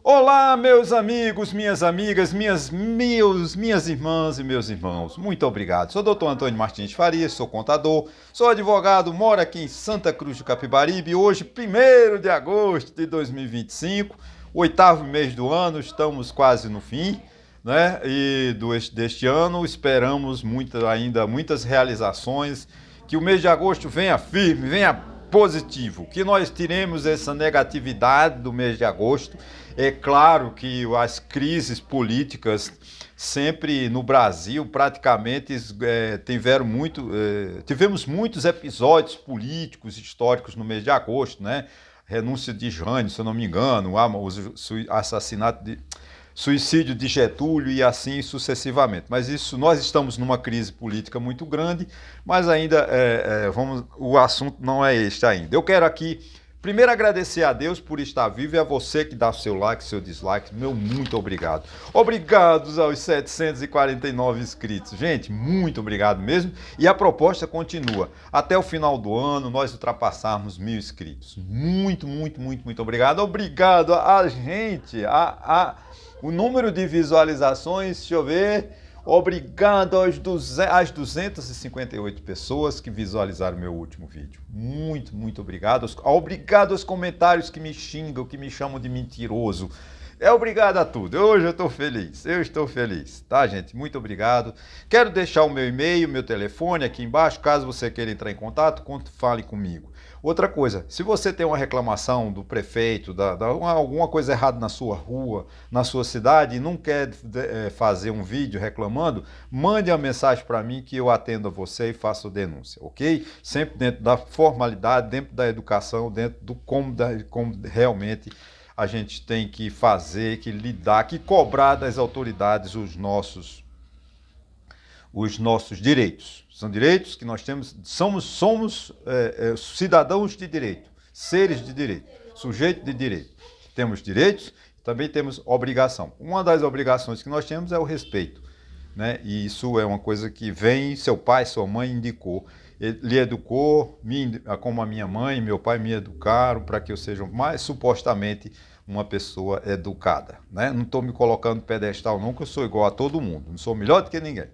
Olá, meus amigos, minhas amigas, minhas irmãs e meus irmãos. Muito obrigado. Sou o Dr. Antônio Martins Farias, sou contador, sou advogado, moro aqui em Santa Cruz do Capibaribe. Hoje, 1º de agosto de 2025, oitavo mês do ano, estamos quase no fim, né? Deste ano, esperamos ainda muitas realizações, que o mês de agosto venha firme, venha positivo, que nós tiremos essa negatividade do mês de agosto. É claro que as crises políticas sempre no Brasil praticamente tivemos muitos episódios políticos históricos no mês de agosto, né? Renúncia de Jânio, se eu não me engano, suicídio de Getúlio e assim sucessivamente. Mas nós estamos numa crise política muito grande, mas ainda o assunto não é este ainda. Eu quero aqui primeiro agradecer a Deus por estar vivo e a você que dá o seu like, seu dislike, meu muito obrigado. Obrigados aos 749 inscritos. Gente, muito obrigado mesmo. E a proposta continua. Até o final do ano nós ultrapassarmos 1000 inscritos. Muito obrigado. Obrigado a gente, o número de visualizações, deixa eu ver. Obrigado às 258 pessoas que visualizaram meu último vídeo. Muito obrigado. Obrigado aos comentários que me xingam, que me chamam de mentiroso. Obrigado a tudo. Hoje eu estou feliz, tá, gente? Muito obrigado. Quero deixar o meu e-mail, meu telefone aqui embaixo, caso você queira entrar em contato, fale comigo. Outra coisa, se você tem uma reclamação do prefeito, alguma coisa errada na sua rua, na sua cidade, e não quer fazer um vídeo reclamando, mande uma mensagem para mim que eu atendo a você e faço denúncia, ok? Sempre dentro da formalidade, dentro da educação, dentro do como realmente a gente tem que fazer, que lidar, que cobrar das autoridades os nossos direitos. São direitos que nós temos, somos cidadãos de direito, seres de direito, sujeito de direito. Temos direitos, também temos obrigação. Uma das obrigações que nós temos é o respeito, né? E isso é uma coisa que seu pai, sua mãe indicou. Ele lhe educou, como a minha mãe e meu pai me educaram para que eu seja supostamente uma pessoa educada, né? Não estou me colocando pedestal não, que eu sou igual a todo mundo, não sou melhor do que ninguém.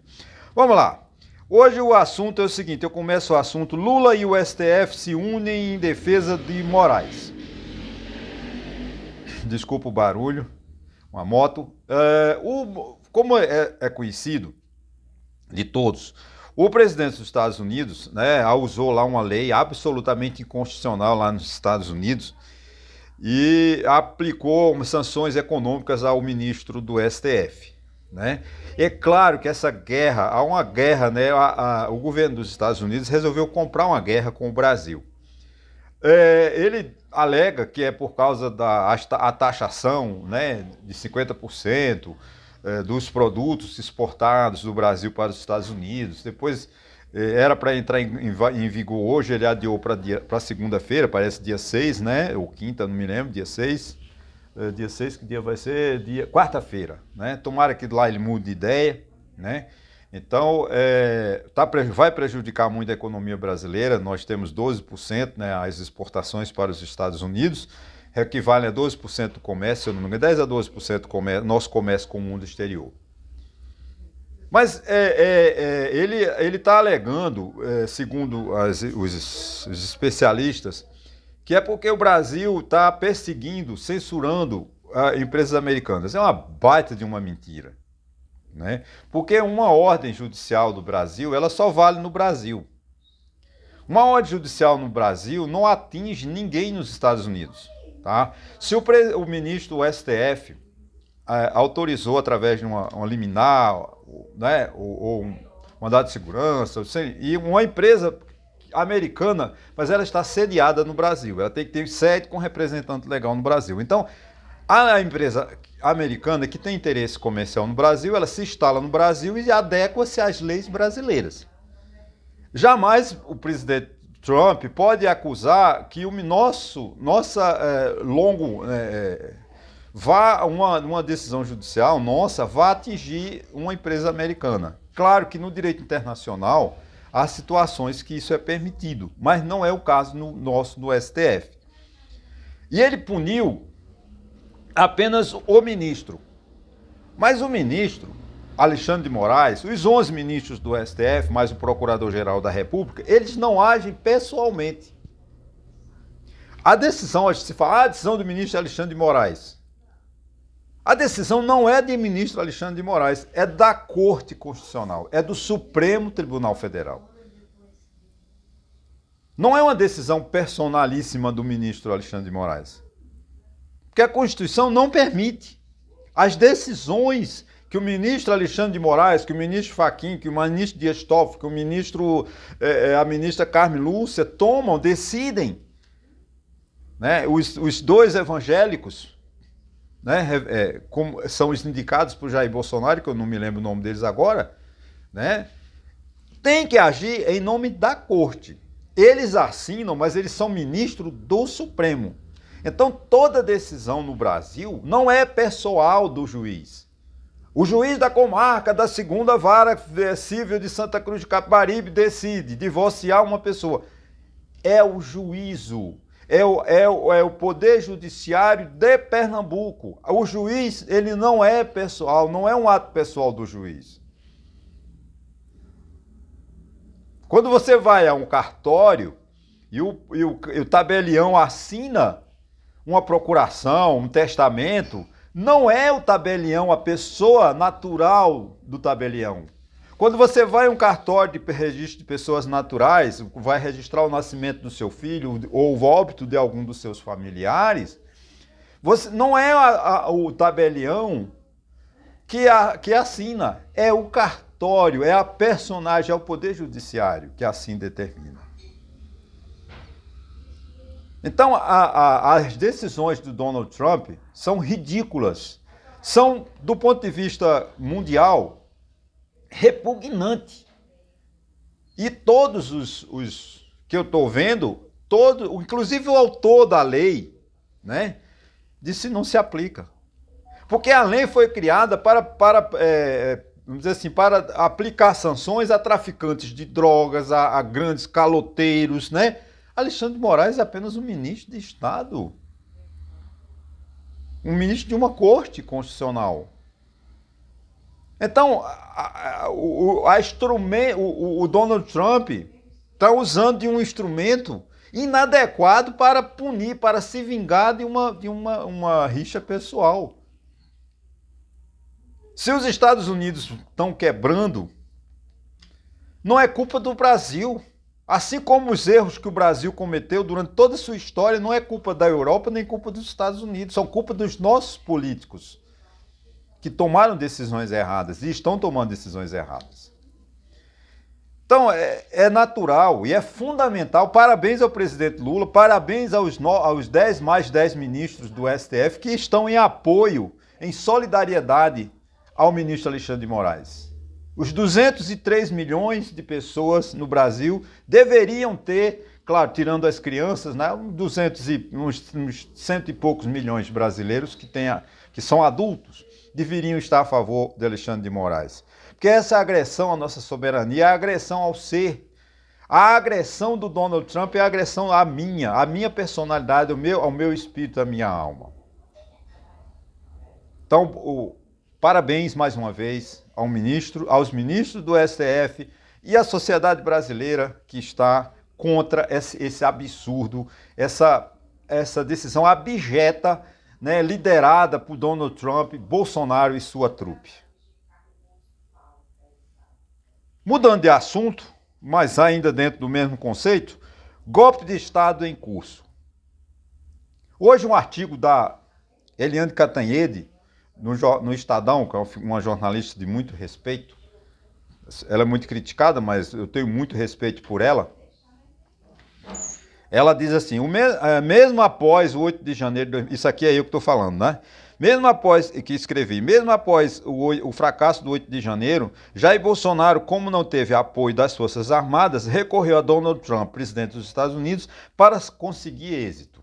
Vamos lá. Hoje o assunto é o seguinte, eu começo o assunto: Lula e o STF se unem em defesa de Moraes. Desculpa o barulho, uma moto. Como é conhecido de todos, o presidente dos Estados Unidos, né, usou lá uma lei absolutamente inconstitucional lá nos Estados Unidos e aplicou sanções econômicas ao ministro do STF, né? É claro que essa guerra, há uma guerra, né? O governo dos Estados Unidos resolveu comprar uma guerra com o Brasil. Ele alega que é por causa da taxação, né, de 50% dos produtos exportados do Brasil para os Estados Unidos. Depois era para entrar em vigor hoje, ele adiou para segunda-feira, parece dia 6, né? Ou quinta, não me lembro, dia 6. Dia 6, que dia vai ser? Quarta-feira, né? Tomara que lá ele mude de ideia, né? Então, vai prejudicar muito a economia brasileira. Nós temos 12%, né, as exportações para os Estados Unidos, equivale a 12% do comércio, se eu não me engano, 10 a 12% do nosso comércio com o mundo exterior. Mas ele está alegando, segundo os especialistas, que é porque o Brasil está perseguindo, censurando empresas americanas. É uma baita de uma mentira, né? Porque uma ordem judicial do Brasil, ela só vale no Brasil. Uma ordem judicial no Brasil não atinge ninguém nos Estados Unidos, tá? Se o ministro do STF autorizou através de uma liminar, né, ou um mandado de segurança, e uma empresa americana, mas ela está sediada no Brasil, ela tem que ter sede com representante legal no Brasil. Então, a empresa americana que tem interesse comercial no Brasil, ela se instala no Brasil e adequa-se às leis brasileiras. Jamais o presidente Trump pode acusar que uma decisão judicial nossa vá atingir uma empresa americana. Claro que no direito internacional há situações que isso é permitido, mas não é o caso no STF. E ele puniu apenas o ministro. Mas o ministro Alexandre de Moraes, os 11 ministros do STF, mais o Procurador-Geral da República, eles não agem pessoalmente. A decisão, se fala, a decisão do ministro Alexandre de Moraes. A decisão não é do ministro Alexandre de Moraes, é da Corte Constitucional, é do Supremo Tribunal Federal. Não é uma decisão personalíssima do ministro Alexandre de Moraes. Porque a Constituição não permite. As decisões que o ministro Alexandre de Moraes, que o ministro Fachin, que o ministro Dias Toffoli, que a ministra Carmen Lúcia tomam, decidem, né? Os dois evangélicos, né? Como são os indicados por Jair Bolsonaro, que eu não me lembro o nome deles agora, né? Tem que agir em nome da corte. Eles assinam, mas eles são ministros do Supremo. Então, toda decisão no Brasil não é pessoal do juiz. O juiz da comarca da 2ª Vara Civil de Santa Cruz de Capibaribe decide divorciar uma pessoa. É o juízo, é o Poder Judiciário de Pernambuco. O juiz, ele não é pessoal, não é um ato pessoal do juiz. Quando você vai a um cartório e o tabelião assina uma procuração, um testamento, não é o tabelião, a pessoa natural do tabelião. Quando você vai a um cartório de registro de pessoas naturais, vai registrar o nascimento do seu filho ou o óbito de algum dos seus familiares, não é o tabelião que assina, é o cartório, é a personagem, é o Poder Judiciário que assim determina. Então, as decisões do Donald Trump são ridículas, são, do ponto de vista mundial, repugnantes. E todos os que eu estou vendo, inclusive o autor da lei, né, disse que não se aplica. Porque a lei foi criada vamos dizer assim, para aplicar sanções a traficantes de drogas, a grandes caloteiros, né? Alexandre de Moraes é apenas um ministro de Estado. Um ministro de uma corte constitucional. Então, o Donald Trump está usando de um instrumento inadequado para punir, para se vingar de uma rixa pessoal. Se os Estados Unidos estão quebrando, não é culpa do Brasil. Assim como os erros que o Brasil cometeu durante toda a sua história, não é culpa da Europa nem culpa dos Estados Unidos, são culpa dos nossos políticos que tomaram decisões erradas e estão tomando decisões erradas. Então, é natural e é fundamental. Parabéns ao presidente Lula, parabéns aos mais 10 ministros do STF que estão em apoio, em solidariedade ao ministro Alexandre de Moraes. Os 203 milhões de pessoas no Brasil deveriam ter, claro, tirando as crianças, né, uns 100 e poucos milhões de brasileiros que são adultos, deveriam estar a favor de Alexandre de Moraes. Porque essa agressão à nossa soberania é a agressão ao ser. A agressão do Donald Trump é a agressão à minha personalidade, ao meu espírito, à minha alma. Então, parabéns mais uma vez aos ministros do STF e à sociedade brasileira que está contra esse absurdo, essa decisão abjeta, né, liderada por Donald Trump, Bolsonaro e sua trupe. Mudando de assunto, mas ainda dentro do mesmo conceito, golpe de Estado em curso. Hoje um artigo da Eliane Cantanhede, no Estadão, que é uma jornalista de muito respeito, ela é muito criticada, mas eu tenho muito respeito por ela. Ela diz assim, mesmo após o 8 de janeiro, isso aqui é eu que estou falando, né? Mesmo após o fracasso do 8 de janeiro, Jair Bolsonaro, como não teve apoio das Forças Armadas, recorreu a Donald Trump, presidente dos Estados Unidos, para conseguir êxito.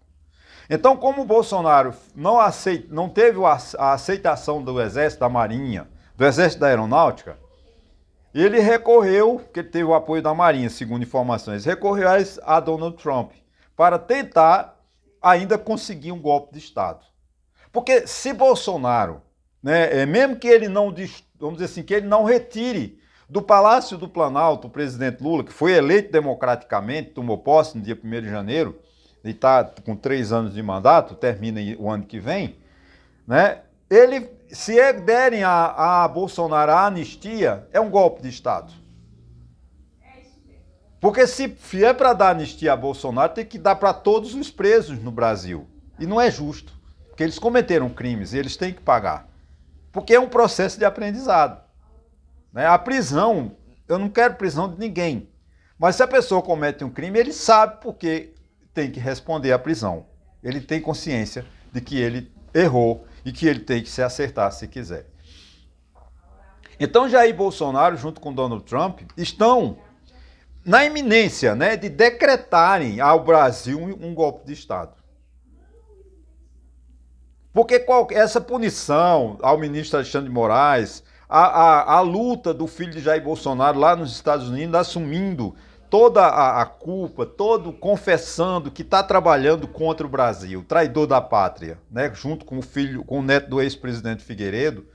Então, como o Bolsonaro não teve a aceitação do Exército, da Marinha, do Exército da Aeronáutica, ele recorreu, que ele teve o apoio da Marinha, segundo informações, recorreu a Donald Trump para tentar ainda conseguir um golpe de Estado. Porque se Bolsonaro, né, mesmo que ele não, vamos dizer assim, que ele não retire do Palácio do Planalto o presidente Lula, que foi eleito democraticamente, tomou posse no dia 1º de janeiro, e está com 3 anos de mandato, termina o ano que vem, né? Ele, se derem a Bolsonaro a anistia, é um golpe de Estado. Porque se é para dar anistia a Bolsonaro, tem que dar para todos os presos no Brasil. E não é justo, porque eles cometeram crimes e eles têm que pagar. Porque é um processo de aprendizado. Né? A prisão, eu não quero prisão de ninguém. Mas se a pessoa comete um crime, ele sabe por que tem que responder à prisão. Ele tem consciência de que ele errou e que ele tem que se acertar se quiser. Então Jair Bolsonaro, junto com Donald Trump, estão na iminência, né, de decretarem ao Brasil um golpe de Estado. Porque essa punição ao ministro Alexandre de Moraes, a luta do filho de Jair Bolsonaro lá nos Estados Unidos, assumindo toda a culpa, todo confessando que está trabalhando contra o Brasil, traidor da pátria, né, junto com o neto do ex-presidente Figueiredo,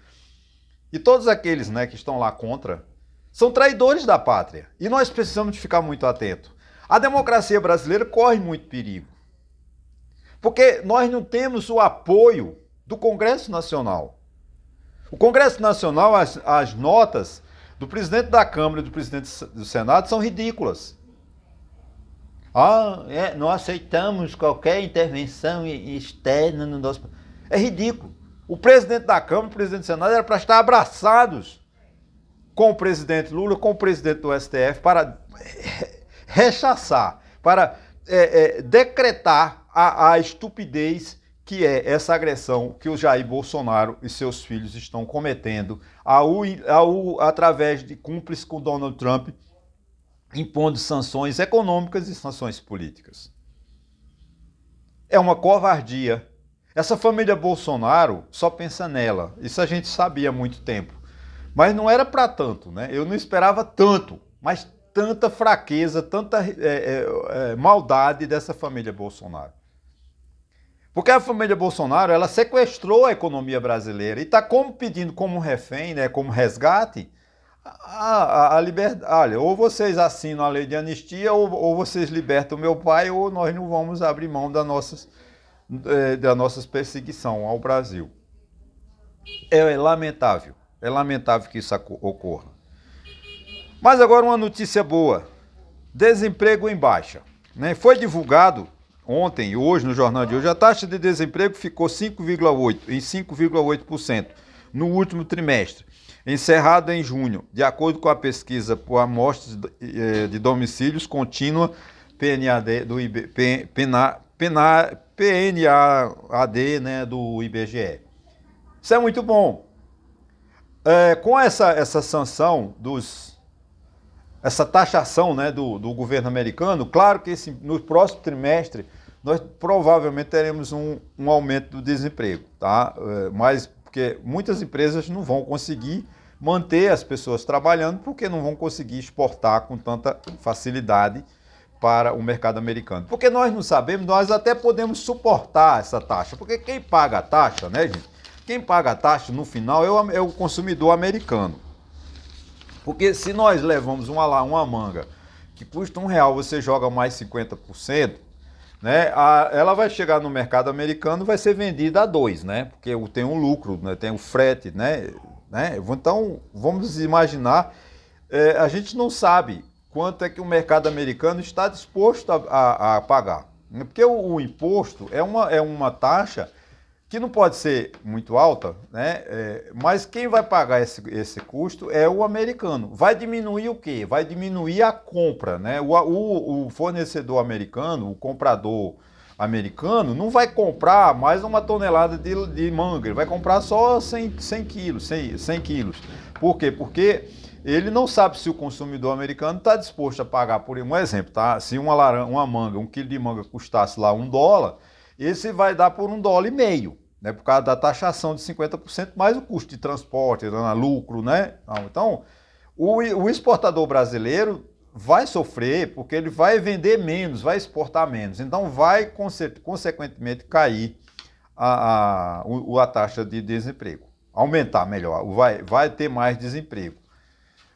e todos aqueles, né, que estão lá contra, são traidores da pátria. E nós precisamos de ficar muito atentos. A democracia brasileira corre muito perigo. Porque nós não temos o apoio do Congresso Nacional. O Congresso Nacional, as notas do presidente da Câmara e do presidente do Senado são ridículas. Não aceitamos qualquer intervenção externa no nosso... É ridículo. O presidente da Câmara e o presidente do Senado eram para estar abraçados com o presidente Lula, com o presidente do STF, para rechaçar, para decretar a estupidez que é essa agressão que o Jair Bolsonaro e seus filhos estão cometendo através de cúmplices com Donald Trump, impondo sanções econômicas e sanções políticas. É uma covardia. Essa família Bolsonaro só pensa nela. Isso a gente sabia há muito tempo. Mas não era para tanto, né? Eu não esperava tanto, mas tanta fraqueza, tanta maldade dessa família Bolsonaro. Porque a família Bolsonaro, ela sequestrou a economia brasileira e está pedindo como refém, né, como resgate, a liberdade. Olha, ou vocês assinam a lei de anistia, ou vocês libertam o meu pai, ou nós não vamos abrir mão da nossa perseguição ao Brasil. É lamentável. É lamentável que isso ocorra. Mas agora uma notícia boa. Desemprego em baixa. Né? Foi divulgado ontem e hoje, no jornal de hoje, a taxa de desemprego ficou em 5,8% no último trimestre, encerrado em junho, de acordo com a pesquisa por amostras de domicílios contínua PNAD, né, do IBGE. Isso é muito bom. Com essa sanção essa taxação, né, do governo americano, claro que no próximo trimestre nós provavelmente teremos um aumento do desemprego, tá? Mas porque muitas empresas não vão conseguir manter as pessoas trabalhando porque não vão conseguir exportar com tanta facilidade para o mercado americano. Porque nós não sabemos, nós até podemos suportar essa taxa, porque quem paga a taxa, né, gente? Quem paga a taxa no final é o consumidor americano. Porque se nós levamos uma manga que custa R$1, você joga mais 50%, né, ela vai chegar no mercado americano e vai ser vendida a 2, né? Porque tem um lucro, né, tem o frete, né? Então, vamos imaginar, a gente não sabe quanto é que o mercado americano está disposto a pagar. Porque o imposto é uma taxa que não pode ser muito alta, né? Mas quem vai pagar esse custo é o americano. Vai diminuir o quê? Vai diminuir a compra, né? O fornecedor americano, o comprador americano, não vai comprar mais uma tonelada de manga, ele vai comprar só 100 quilos. Por quê? Porque ele não sabe se o consumidor americano está disposto a pagar por um exemplo, tá? Se uma manga, 1 quilo de manga custasse lá $1, esse vai dar por $1,50, né? Por causa da taxação de 50% mais o custo de transporte, lucro, né? Então, o exportador brasileiro vai sofrer porque ele vai vender menos, vai exportar menos. Então, vai consequentemente cair a taxa de desemprego. Aumentar melhor, vai ter mais desemprego.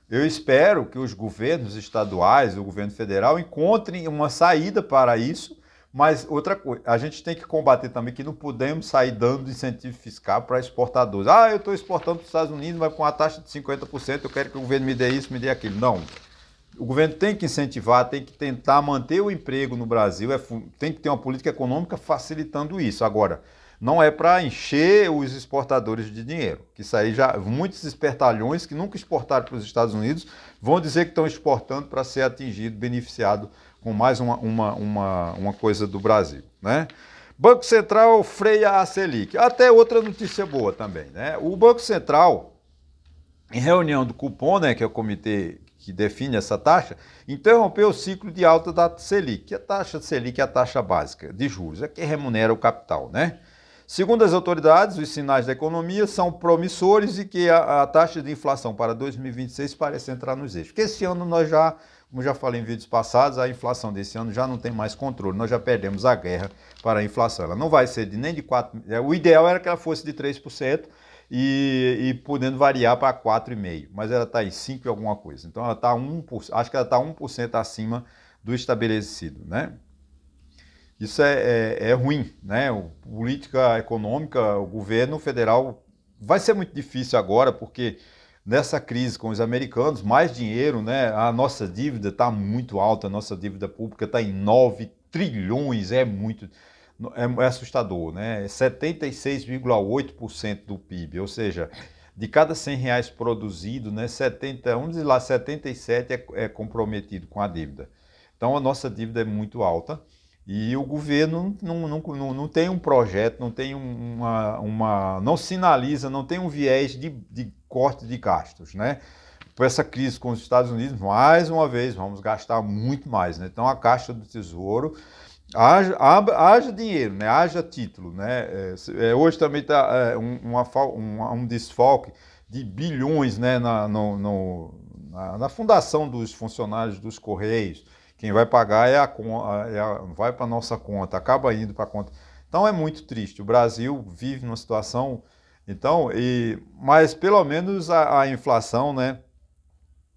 Eu espero que os governos estaduais, o governo federal, encontrem uma saída para isso, mas outra coisa, a gente tem que combater também que não podemos sair dando incentivo fiscal para exportadores. Ah, eu estou exportando para os Estados Unidos, mas com uma taxa de 50%, eu quero que o governo me dê isso, me dê aquilo. Não. O governo tem que incentivar, tem que tentar manter o emprego no Brasil, tem que ter uma política econômica facilitando isso. Agora, não é para encher os exportadores de dinheiro, que isso aí já, muitos espertalhões que nunca exportaram para os Estados Unidos vão dizer que estão exportando para ser atingido, beneficiado com mais uma coisa do Brasil, né? Banco Central freia a Selic. Até outra notícia boa também, né? O Banco Central, em reunião do Copom, né, que é o comitê que define essa taxa, interrompeu o ciclo de alta da Selic, que a taxa Selic é a taxa básica de juros, é que remunera o capital, né? Segundo as autoridades, os sinais da economia são promissores e que a taxa de inflação para 2026 parece entrar nos eixos. Porque esse ano nós já, como já falei em vídeos passados, a inflação desse ano já não tem mais controle, nós já perdemos a guerra para a inflação. Ela não vai ser nem de 4%, o ideal era que ela fosse de 3%, e podendo variar para 4,5%, mas ela está em 5% e alguma coisa. Então ela está 1%, acho que ela está 1% acima do estabelecido, né? Isso é ruim, né? Política econômica, o governo federal vai ser muito difícil agora, porque nessa crise com os americanos, mais dinheiro, né? A nossa dívida está muito alta, a nossa dívida pública está em 9 trilhões, é muito, é assustador, né? É 76,8% do PIB, ou seja, de cada 100 reais produzido, né? 77 é comprometido com a dívida. Então a nossa dívida é muito alta. E o governo não tem um projeto, não tem não sinaliza, não tem um viés de corte de gastos, né? Por essa crise com os Estados Unidos, mais uma vez, vamos gastar muito mais, né? Então a Caixa do Tesouro, haja dinheiro, né? Haja título, né? Hoje também está um desfalque de bilhões, né? Na fundação dos funcionários dos Correios. Quem vai pagar vai para a nossa conta, acaba indo para a conta. Então é muito triste. O Brasil vive numa situação. Então, mas pelo menos a inflação, né?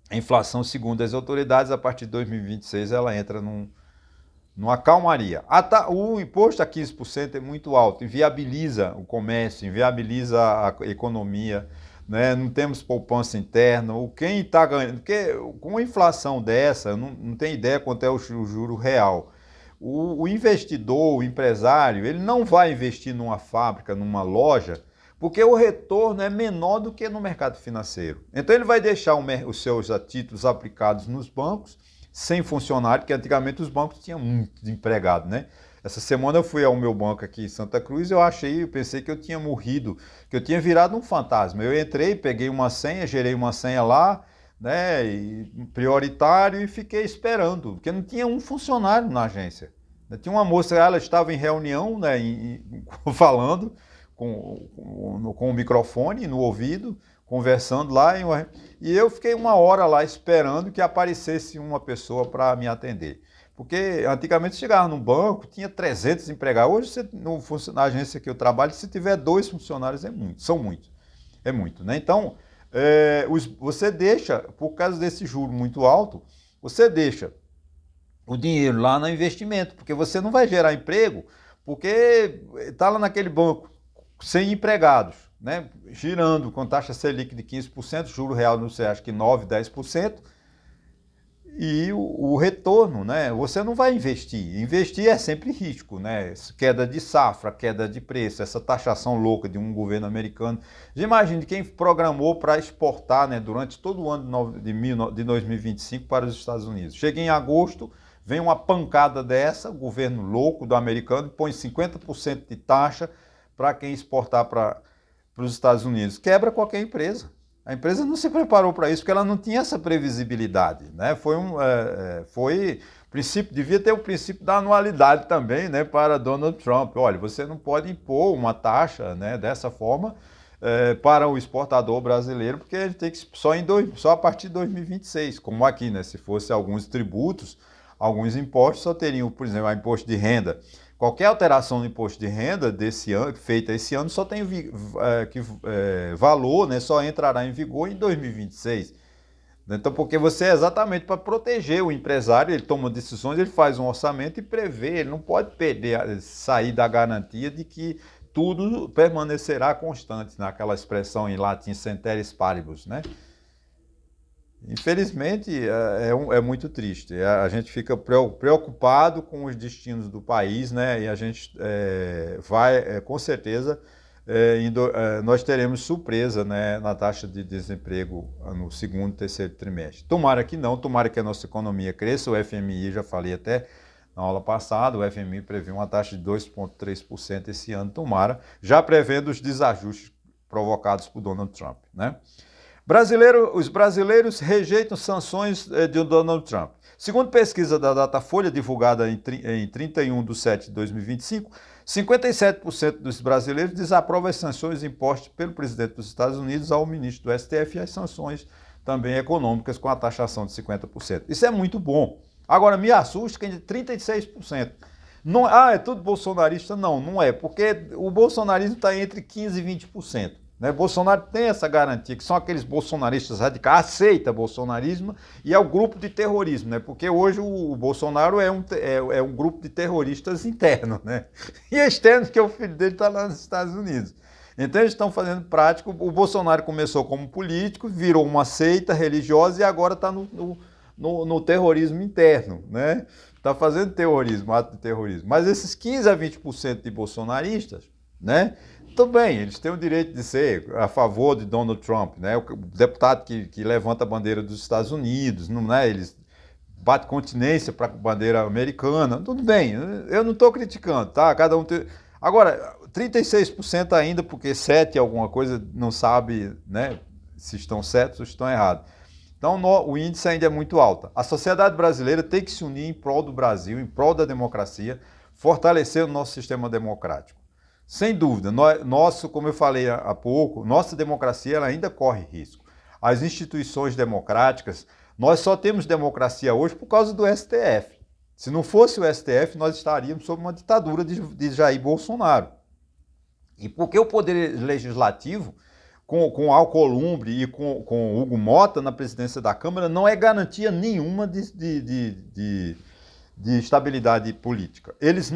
A inflação, segundo as autoridades, a partir de 2026 ela entra numa calmaria. O imposto a 15% é muito alto, inviabiliza o comércio, inviabiliza a economia. Né? Não temos poupança interna, quem está ganhando, porque com uma inflação dessa, não tem ideia quanto é o juro real. O investidor, o empresário, ele não vai investir numa fábrica, numa loja, porque o retorno é menor do que no mercado financeiro. Então ele vai deixar os seus títulos aplicados nos bancos, sem funcionário, porque antigamente os bancos tinham muito empregado, né? Essa semana eu fui ao meu banco aqui em Santa Cruz, eu pensei que eu tinha morrido, que eu tinha virado um fantasma. Eu entrei, peguei uma senha, gerei uma senha lá, né, prioritário, e fiquei esperando, porque não tinha um funcionário na agência. Tinha uma moça, ela estava em reunião, né, falando com o microfone no ouvido, conversando lá, e eu fiquei uma hora lá esperando que aparecesse uma pessoa para me atender. Porque antigamente você chegava num banco, tinha 300 empregados. Hoje, na agência que eu trabalho, se tiver 2 funcionários, são muitos. É muito, né? Então, você deixa, por causa desse juro muito alto, você deixa o dinheiro lá no investimento, porque você não vai gerar emprego, porque está lá naquele banco, sem empregados, né? Girando com taxa Selic de 15%, juro real, não sei, acho que 9%, 10%, e o retorno, né? Você não vai investir. Investir é sempre risco, né? Queda de safra, queda de preço, essa taxação louca de um governo americano. Imagine quem programou para exportar, né, durante todo o ano de 2025 para os Estados Unidos. Chega em agosto, vem uma pancada dessa, o governo louco do americano põe 50% de taxa para quem exportar para os Estados Unidos. Quebra qualquer empresa. A empresa não se preparou para isso, porque ela não tinha essa previsibilidade, né? Devia ter o princípio da anualidade também, né, para Donald Trump. Olha, você não pode impor uma taxa, né, dessa forma para o exportador brasileiro, porque ele tem que só a partir de 2026, como aqui, né? Se fosse alguns tributos, alguns impostos só teriam, por exemplo, o imposto de renda. Qualquer alteração no imposto de renda desse ano, feita esse ano, só tem valor, né, só entrará em vigor em 2026. Então, porque você é exatamente para proteger o empresário, ele toma decisões, ele faz um orçamento e prevê, ele não pode sair da garantia de que tudo permanecerá constante, naquela expressão em latim ceteris paribus, né? Infelizmente, é muito triste. A gente fica preocupado com os destinos do país, né? E a gente vai, com certeza, nós teremos surpresa, né, na taxa de desemprego no segundo e terceiro trimestre. Tomara que não, tomara que a nossa economia cresça. O FMI, já falei até na aula passada, o FMI prevê uma taxa de 2,3% esse ano, tomara, já prevendo os desajustes provocados por Donald Trump, né? Os brasileiros rejeitam sanções de Donald Trump. Segundo pesquisa da Datafolha, divulgada em 31 de setembro de 2025, 57% dos brasileiros desaprovam as sanções impostas pelo presidente dos Estados Unidos ao ministro do STF e as sanções também econômicas com a taxação de 50%. Isso é muito bom. Agora, me assusta que é de 36%. Não, é tudo bolsonarista? Não, não é, porque o bolsonarismo está entre 15% e 20%. Né? Bolsonaro tem essa garantia, que são aqueles bolsonaristas radicais, aceita bolsonarismo e é o grupo de terrorismo, né? Porque hoje o Bolsonaro é um grupo de terroristas internos, né? E externos, que o filho dele está lá nos Estados Unidos. Então eles estão fazendo prática. O Bolsonaro começou como político, virou uma seita religiosa e agora está no terrorismo interno, né? Está fazendo terrorismo, ato de terrorismo. Mas esses 15% a 20% de bolsonaristas, né? Tudo bem, eles têm o direito de ser a favor de Donald Trump, né? O deputado que levanta a bandeira dos Estados Unidos, não, né? Eles batem continência para a bandeira americana, tudo bem, eu não estou criticando, tá? Cada um tem... Agora, 36% ainda, porque 7 alguma coisa não sabe, né, se estão certos ou estão errados. Então, o índice ainda é muito alto. A sociedade brasileira tem que se unir em prol do Brasil, em prol da democracia, fortalecer o nosso sistema democrático. Sem dúvida, como eu falei há pouco, nossa democracia ela ainda corre risco. As instituições democráticas, nós só temos democracia hoje por causa do STF. Se não fosse o STF, nós estaríamos sob uma ditadura de Jair Bolsonaro. E porque o Poder Legislativo, com Alcolumbre e com Hugo Mota na presidência da Câmara, não é garantia nenhuma de estabilidade política. Eles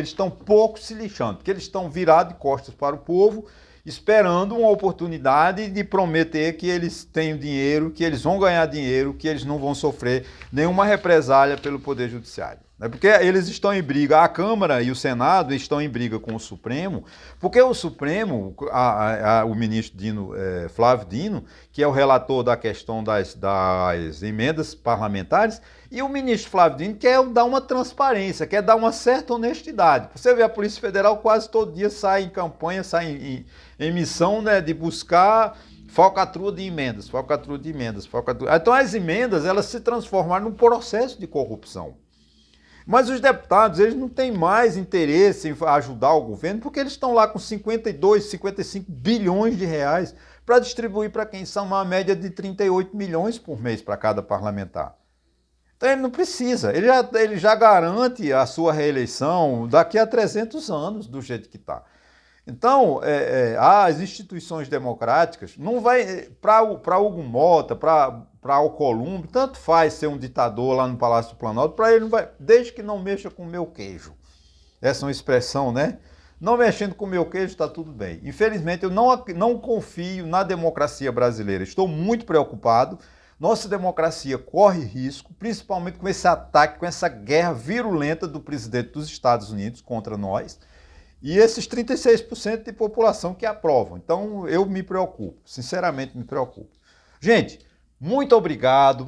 estão pouco se lixando, porque eles estão virados de costas para o povo, esperando uma oportunidade de prometer que eles têm dinheiro, que eles vão ganhar dinheiro, que eles não vão sofrer nenhuma represália pelo Poder Judiciário. Porque eles estão em briga, a Câmara e o Senado estão em briga com o Supremo, porque o Supremo, o ministro Flávio Dino, que é o relator da questão das emendas parlamentares, e o ministro Flávio Dino quer dar uma transparência, quer dar uma certa honestidade. Você vê, a Polícia Federal quase todo dia sai em campanha, sai em missão, né, de buscar falcatrua de emendas. Então as emendas, elas se transformaram num processo de corrupção. Mas os deputados, eles não têm mais interesse em ajudar o governo, porque eles estão lá com 52, 55 bilhões de reais para distribuir para quem? São uma média de 38 milhões por mês para cada parlamentar. Então ele não precisa, ele já garante a sua reeleição daqui a 300 anos, do jeito que está. Então, as instituições democráticas, não vai, para Hugo Mota, para Alcolumbre, tanto faz ser um ditador lá no Palácio do Planalto, para ele não vai, desde que não mexa com o meu queijo. Essa é uma expressão, né? Não mexendo com o meu queijo, está tudo bem. Infelizmente, eu não confio na democracia brasileira, estou muito preocupado. Nossa democracia corre risco, principalmente com esse ataque, com essa guerra virulenta do presidente dos Estados Unidos contra nós, e esses 36% de população que aprovam. Então, eu me preocupo, sinceramente me preocupo. Gente, muito obrigado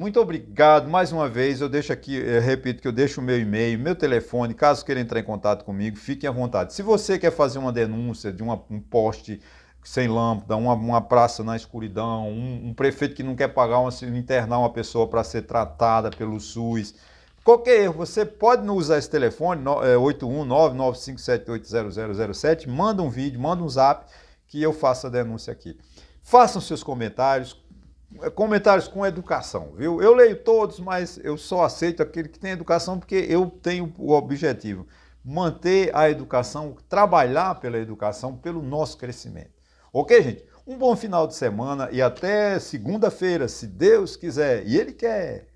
mais uma vez. Eu deixo aqui, eu repito que eu deixo o meu e-mail, meu telefone, caso queira entrar em contato comigo, fiquem à vontade. Se você quer fazer uma denúncia de um poste sem lâmpada, uma praça na escuridão, um prefeito que não quer internar uma pessoa para ser tratada pelo SUS, qualquer erro, você pode usar esse telefone, 819-9578-0007, manda um vídeo, manda um zap, que eu faço a denúncia aqui. Façam seus comentários com educação, viu? Eu leio todos, mas eu só aceito aquele que tem educação, porque eu tenho o objetivo, manter a educação, trabalhar pela educação, pelo nosso crescimento. Ok, gente? Um bom final de semana e até segunda-feira, se Deus quiser. E Ele quer.